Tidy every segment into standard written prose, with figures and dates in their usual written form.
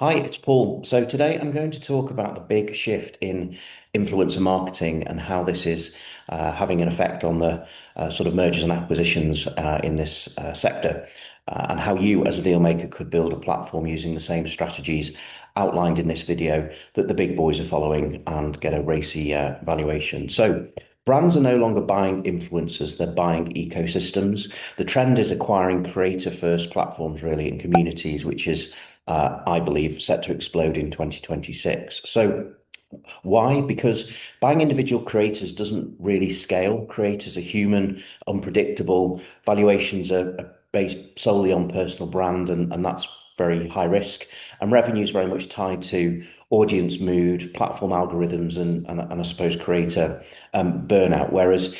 Hi, it's Paul. So today I'm going to talk about the big shift in influencer marketing and how this is having an effect on the sort of mergers and acquisitions in this sector, and how you, as a deal maker, could build a platform using the same strategies outlined in this video that the big boys are following and get a racy valuation. So brands are no longer buying influencers, they're buying ecosystems. The trend is acquiring creator-first platforms, really, and communities, which is I believe, set to explode in 2026. So, why? Because buying individual creators doesn't really scale. Creators are human, unpredictable. Valuations are based solely on personal brand, and that's very high risk. And revenue is very much tied to audience mood, platform algorithms, and I suppose creator burnout. Whereas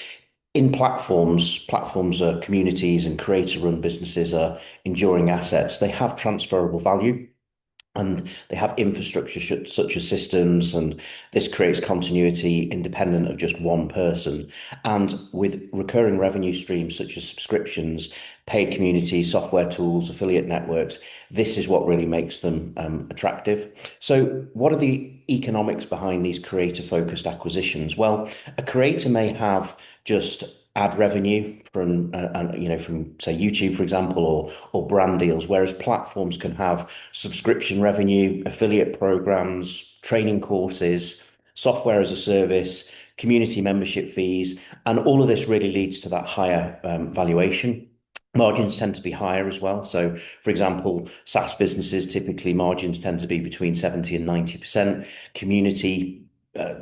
in platforms are communities and creator-run businesses are enduring assets. They have transferable value and they have infrastructure such as systems, and this creates continuity independent of just one person. And with recurring revenue streams such as subscriptions, paid communities, software tools, affiliate networks, this is what really makes them attractive. So, what are the economics behind these creator-focused acquisitions? Well, a creator may have just ad revenue from from say YouTube, for example, or brand deals, whereas platforms can have subscription revenue, affiliate programs, training courses, software as a service, community membership fees, and all of this really leads to that higher valuation. Margins tend to be higher as well. So, for example, SaaS businesses typically margins tend to be between 70 and 90%. Community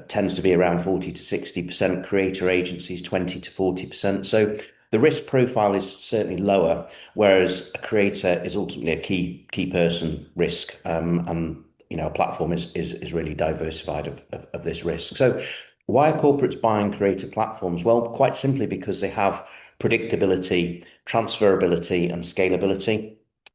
tends to be around 40 to 60%, creator agencies 20 to 40%. So the risk profile is certainly lower, whereas a creator is ultimately a key person risk. And a platform is really diversified of this risk. So why are corporates buying creator platforms? Well, quite simply because they have predictability, transferability, and scalability.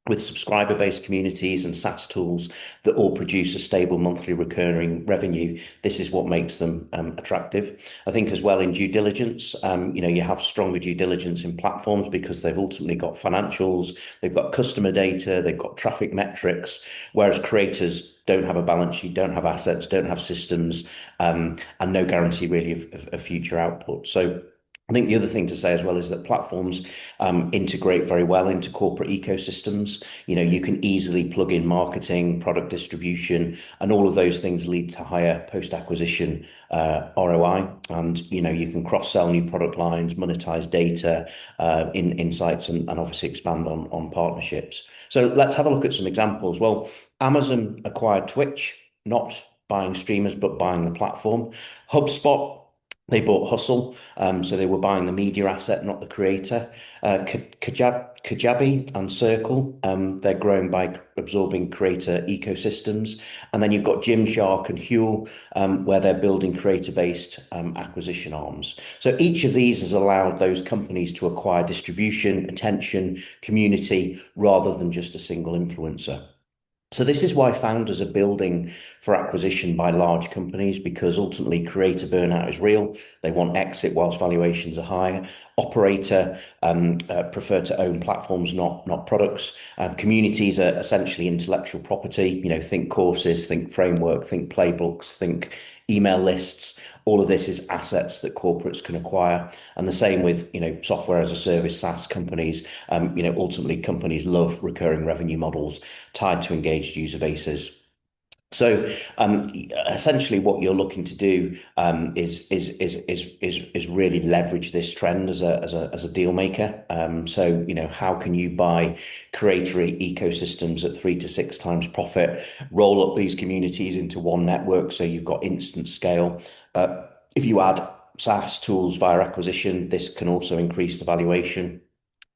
With subscriber-based communities and SaaS tools that all produce a stable monthly recurring revenue, this is what makes them attractive. I think as well in due diligence, you have stronger due diligence in platforms because they've ultimately got financials, they've got customer data, they've got traffic metrics, whereas creators don't have a balance sheet, don't have assets, don't have systems, and no guarantee really of future output. So I think the other thing to say as well is that platforms integrate very well into corporate ecosystems. You can easily plug in marketing, product distribution, and all of those things lead to higher post-acquisition ROI. And you can cross-sell new product lines, monetize data, in insights, and obviously expand on partnerships. So let's have a look at some examples. Well, Amazon acquired Twitch, not buying streamers, but buying the platform. HubSpot, they bought Hustle, so they were buying the media asset, not the creator. Kajabi and Circle, they're growing by absorbing creator ecosystems. And then you've got Gymshark and Huel, where they're building creator-based acquisition arms. So each of these has allowed those companies to acquire distribution, attention, community, rather than just a single influencer. So this is why founders are building for acquisition by large companies, because ultimately creator burnout is real. They want exit whilst valuations are high. Operator prefer to own platforms, not products. Communities are essentially intellectual property. Think courses, think framework, think playbooks, think email lists. All of this is assets that corporates can acquire. And the same with, software as a service, SaaS companies. Ultimately companies love recurring revenue models tied to engaged user bases. So essentially, what you're looking to do is really leverage this trend as a deal maker. So how can you buy creator ecosystems at 3 to 6 times profit, roll up these communities into one network, so you've got instant scale. If you add SaaS tools via acquisition, this can also increase the valuation.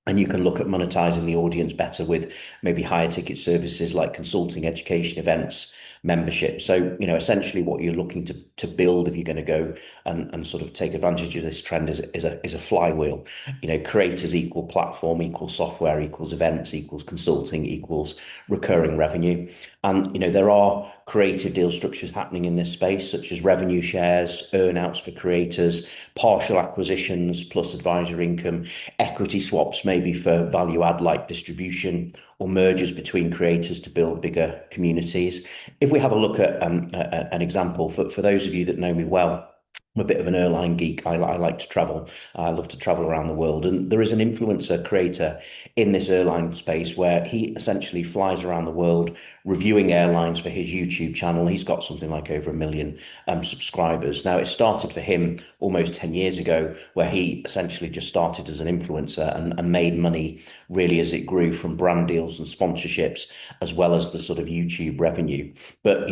And you can look at monetizing the audience better with maybe higher ticket services like consulting, education, events, membership. So, essentially what you're looking to build if you're going to go and sort of take advantage of this trend is a flywheel. Creators equal platform, equals software, equals events, equals consulting, equals recurring revenue. And, there are creative deal structures happening in this space, such as revenue shares, earn-outs for creators, partial acquisitions plus advisory income, equity swaps maybe for value add like distribution, or mergers between creators to build bigger communities. If we have a look at an example, for those of you that know me well, I'm a bit of an airline geek. I like to travel. I love to travel around the world. And there is an influencer creator in this airline space where he essentially flies around the world reviewing airlines for his YouTube channel. He's got something like over 1 million subscribers. Now, it started for him almost 10 years ago, where he essentially just started as an influencer and made money really as it grew from brand deals and sponsorships, as well as the sort of YouTube revenue. But,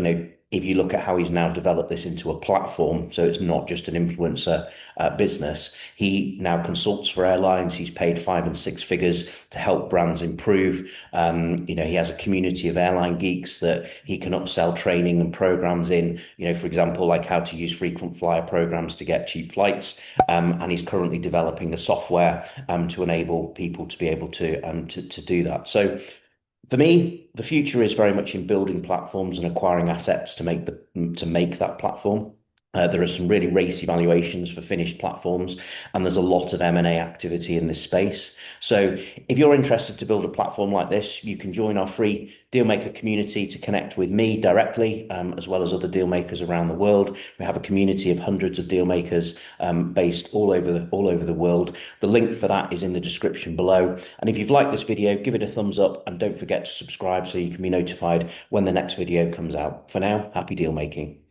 if you look at how he's now developed this into a platform, so it's not just an influencer business, he now consults for airlines. He's paid 5 and 6 figures to help brands improve. He has a community of airline geeks that he can upsell training and programs in, for example, like how to use frequent flyer programs to get cheap flights. And he's currently developing a software to enable people to be able to do that. So for me, the future is very much in building platforms and acquiring assets to make that platform. There are some really racy valuations for finished platforms, and there's a lot of M&A activity in this space. So if you're interested to build a platform like this, you can join our free Dealmaker community to connect with me directly, as well as other dealmakers around the world. We have a community of hundreds of dealmakers based all over the world. The link for that is in the description below. And if you've liked this video, give it a thumbs up and don't forget to subscribe so you can be notified when the next video comes out. For now, happy deal making.